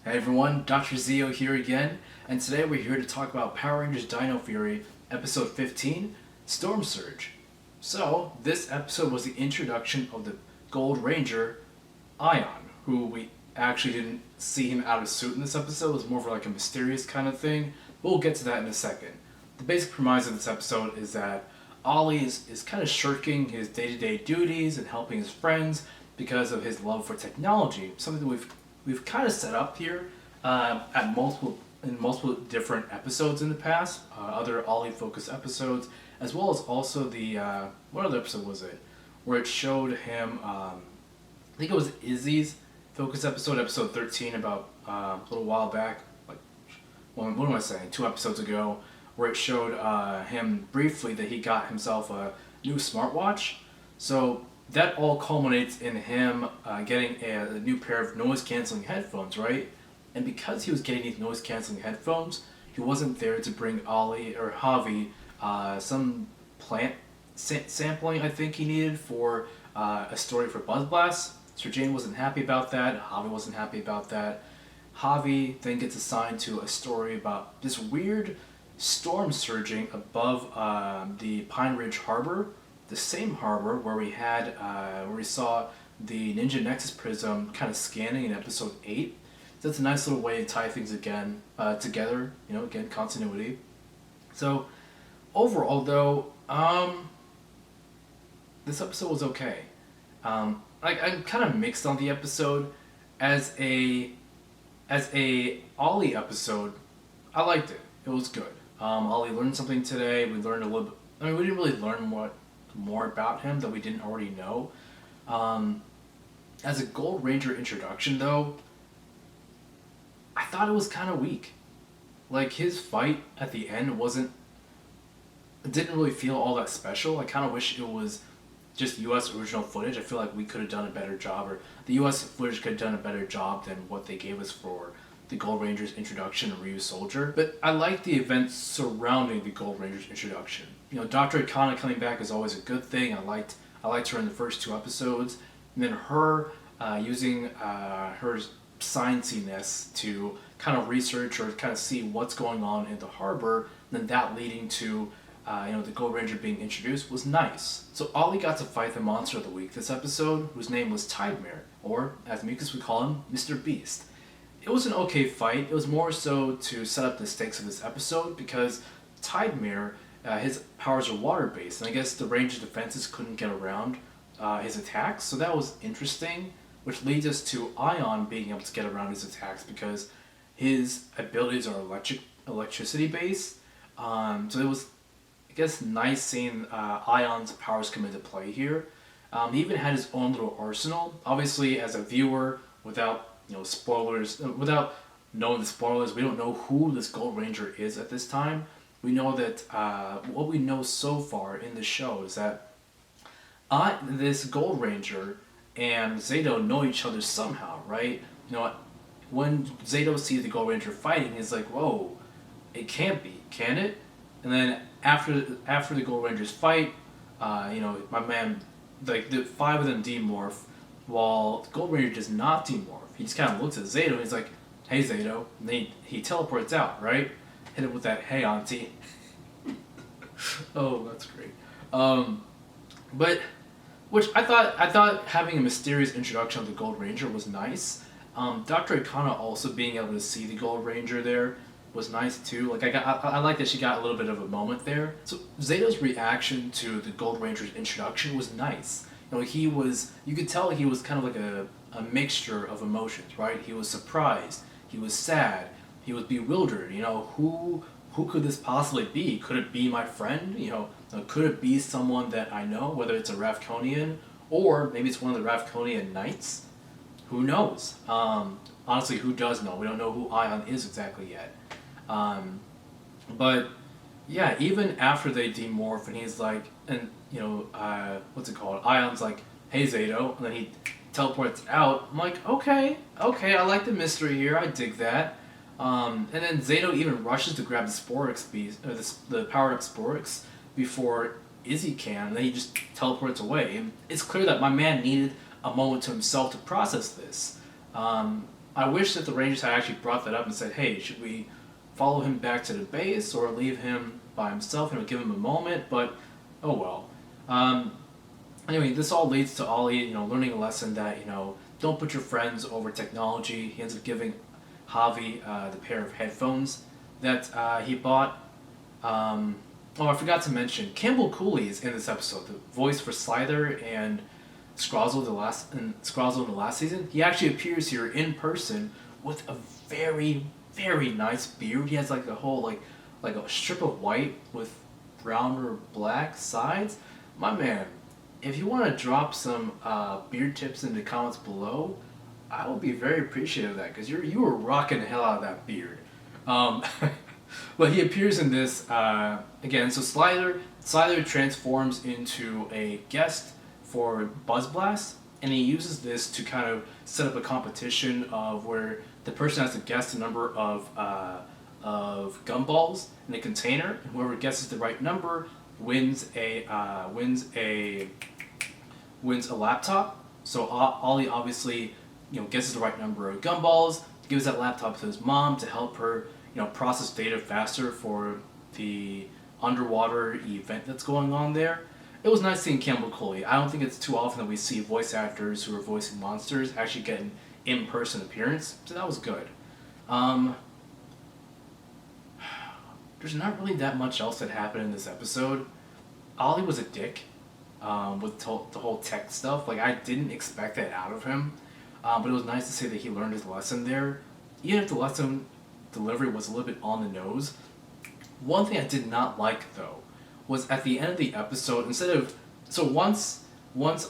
Hey everyone, Dr. Zio here again, and today we're here to talk about Power Rangers Dino Fury, episode 15, Storm Surge. So, this episode was the introduction of the Gold Ranger, Ion, who we actually didn't see him out of suit in this episode. It was more of like a mysterious kind of thing, but we'll get to that in a second. The basic premise of this episode is that Ollie is kind of shirking his day-to-day duties and helping his friends because of his love for technology, something that we've kind of set up here at multiple different episodes in the past, other Ollie focused episodes, as well as also the what other episode was it, where it showed him. I think it was Izzy's focus episode, episode 13, about a little while back, like what am I saying, 2 episodes ago, where it showed him briefly that he got himself a new smartwatch. So that all culminates in him getting a new pair of noise-canceling headphones, right? And because he was getting these noise-canceling headphones, he wasn't there to bring Ollie or Javi some plant sampling I think he needed for a story for Buzz Blast. Sir Jane wasn't happy about that. Javi wasn't happy about that. Javi then gets assigned to a story about this weird storm surging above the Pine Ridge Harbor, the same harbor where we saw the Ninja Nexus prism kind of scanning in episode 8. So that's a nice little way to tie things again together. Again, continuity. So overall, though, this episode was okay. I'm kind of mixed on the episode. As a Ollie episode, I liked it. It was good. Ollie learned something today. We learned a little bit. I mean, we didn't really learn more about him that we didn't already know. As a Gold Ranger introduction, though, I thought it was kind of weak. Like, his fight at the end didn't really feel all that special. I kind of wish it was just U.S. original footage. I feel like we could have done a better job, or the U.S. footage could have done a better job than what they gave us for the Gold Rangers introduction of Ryu Soldier. But I like the events surrounding the Gold Rangers introduction. Dr. Akana coming back is always a good thing. I liked her in the first 2 episodes. And then her using her scienciness to kind of research or kind of see what's going on in the harbor, and then that leading to the Gold Ranger being introduced was nice. So Ollie got to fight the monster of the week this episode, whose name was Tidemare, or as Mucus would call him, Mr. Beast. It was an okay fight. It was more so to set up the stakes of this episode because Tidemare, his powers are water-based, and I guess the Ranger defenses couldn't get around his attacks, so that was interesting, which leads us to Ion being able to get around his attacks because his abilities are electricity-based. So it was, I guess, nice seeing Ion's powers come into play here. He even had his own little arsenal. Obviously, as a viewer, without spoilers, without knowing the spoilers, we don't know who this Gold Ranger is at this time. We know that what we know so far in the show is that this Gold Ranger and Zato know each other somehow, right? When Zato sees the Gold Ranger fighting, he's like, "Whoa, it can't be, can it?" And then after the Gold Rangers fight, my man, like the 5 of them demorph, while the Gold Ranger does not demorph. He just kind of looks at Zato and he's like, "Hey, Zato," and then he teleports out, right? Hit him with that, "Hey, auntie." Oh, that's great. But which I thought having a mysterious introduction of the Gold Ranger was nice. Dr. Akana also being able to see the Gold Ranger there was nice too. Like I like that she got a little bit of a moment there. So Zato's reaction to the Gold Ranger's introduction was nice. You could tell he was kind of like a mixture of emotions, right? He was surprised, he was sad, he was bewildered. Who could this possibly be? Could it be my friend? Could it be someone that I know, whether it's a Ravkonian or maybe it's one of the Ravkonian Knights? Who knows? Honestly, who does know? We don't know who Ion is exactly yet. But yeah, even after they demorph and he's like, and what's it called? Ion's like, "Hey, Zato," and then he teleports out. I'm like, okay, I like the mystery here. I dig that. And then Zato even rushes to grab the Sporix beast, or the powered up Sporix before Izzy can, and then he just teleports away. And it's clear that my man needed a moment to himself to process this. I wish that the Rangers had actually brought that up and said, hey, should we follow him back to the base or leave him by himself and give him a moment? But oh well. Um, anyway, this all leads to Ollie, learning a lesson that, don't put your friends over technology. He ends up giving Javi the pair of headphones that he bought. I forgot to mention, Campbell Cooley is in this episode, the voice for Slider and Scrozzle in the last season. He actually appears here in person with a very, very nice beard. He has like a whole like a strip of white with brown or black sides. My man, if you want to drop some beard tips in the comments below, I will be very appreciative of that because you were rocking the hell out of that beard. Um, but he appears in this again. So Slider transforms into a guest for Buzz Blast, and he uses this to kind of set up a competition of where the person has to guess the number of gumballs in a container, and whoever guesses the right number wins a laptop. So Ollie obviously guesses the right number of gumballs, gives that laptop to his mom to help her process data faster for the underwater event that's going on there. It was nice seeing Campbell Cooley. I don't think it's too often that we see voice actors who are voicing monsters actually get an in-person appearance, so that was good. There's not really that much else that happened in this episode. Ollie was a dick with the whole tech stuff. Like, I didn't expect that out of him, but it was nice to see that he learned his lesson there. Even if the lesson delivery was a little bit on the nose. One thing I did not like, though, was at the end of the episode, once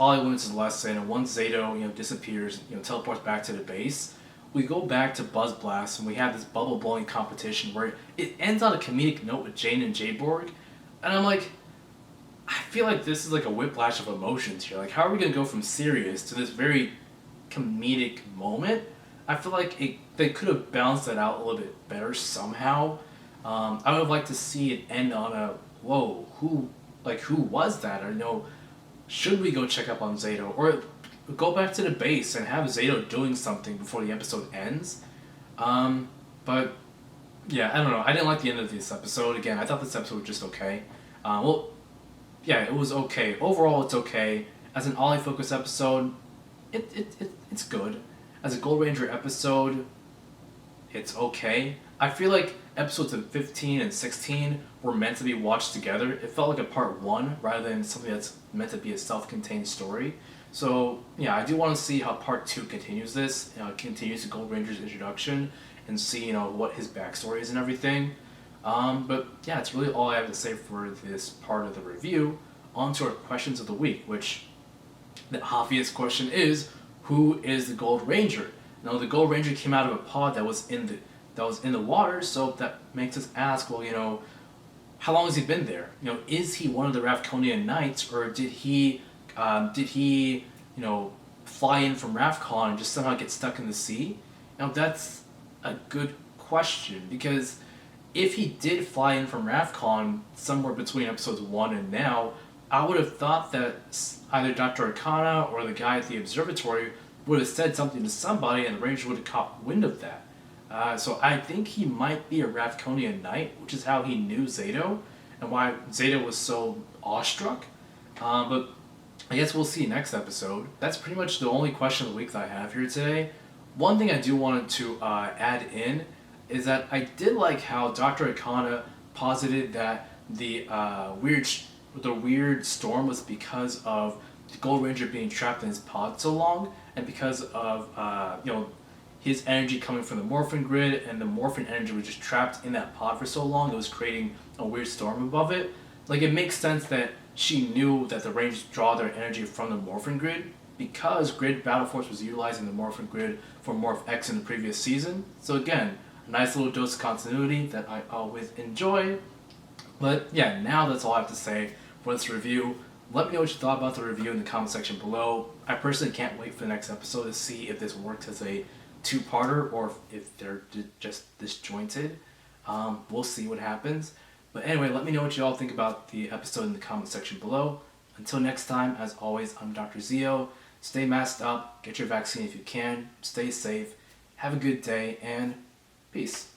Ollie learns his lesson and once Zato disappears, teleports back to the base, we go back to Buzz Blast and we have this bubble blowing competition where it ends on a comedic note with Jane and Jayborg, and I'm like, I feel like this is like a whiplash of emotions here. Like, how are we gonna go from serious to this very comedic moment? I feel like they could have balanced that out a little bit better somehow. I would have liked to see it end on a whoa, who was that? Or should we go check up on Zato? Or go back to the base and have Zato doing something before the episode ends. But yeah, I don't know. I didn't like the end of this episode. Again, I thought this episode was just okay. Yeah, it was okay. Overall, it's okay. As an Ollie focused episode, it's good. As a Gold Ranger episode, it's okay. I feel like episodes of 15 and 16 were meant to be watched together. It felt like a part one rather than something that's meant to be a self-contained story. So yeah, I do want to see how part two continues this. Continues the Gold Ranger's introduction and see what his backstory is and everything. But yeah, it's really all I have to say for this part of the review. On to our questions of the week, which the obvious question is, who is the Gold Ranger? Now, the Gold Ranger came out of a pod that was in the water, so that makes us ask, well, how long has he been there? Is he one of the Ravkonian Knights, or did he fly in from Ravkon and just somehow get stuck in the sea? That's a good question, because if he did fly in from Ravkon somewhere between episodes 1 and now, I would have thought that either Dr. Arcana or the guy at the observatory would have said something to somebody and the Ranger would have caught wind of that. So I think he might be a Ravkonian Knight, which is how he knew Zato and why Zato was so awestruck. But I guess we'll see next episode. That's pretty much the only question of the week that I have here today. One thing I do want to add in is that I did like how Dr. Arcana posited that the weird storm was because of the Gold Ranger being trapped in his pod so long, and because of his energy coming from the morphin grid, and the morphin energy was just trapped in that pod for so long, it was creating a weird storm above it. Like, it makes sense that she knew that the Rangers draw their energy from the morphin grid, because Grid Battle Force was utilizing the morphin grid for Morph X in the previous season. So again, a nice little dose of continuity that I always enjoy. But yeah, now that's all I have to say for this review. Let me know what you thought about the review in the comment section below. I personally can't wait for the next episode to see if this worked as a two-parter or if they're just disjointed. We'll see what happens. But anyway, let me know what you all think about the episode in the comment section below. Until next time, as always, I'm Dr. Zio. Stay masked up, get your vaccine if you can, stay safe, Have a good day, and peace.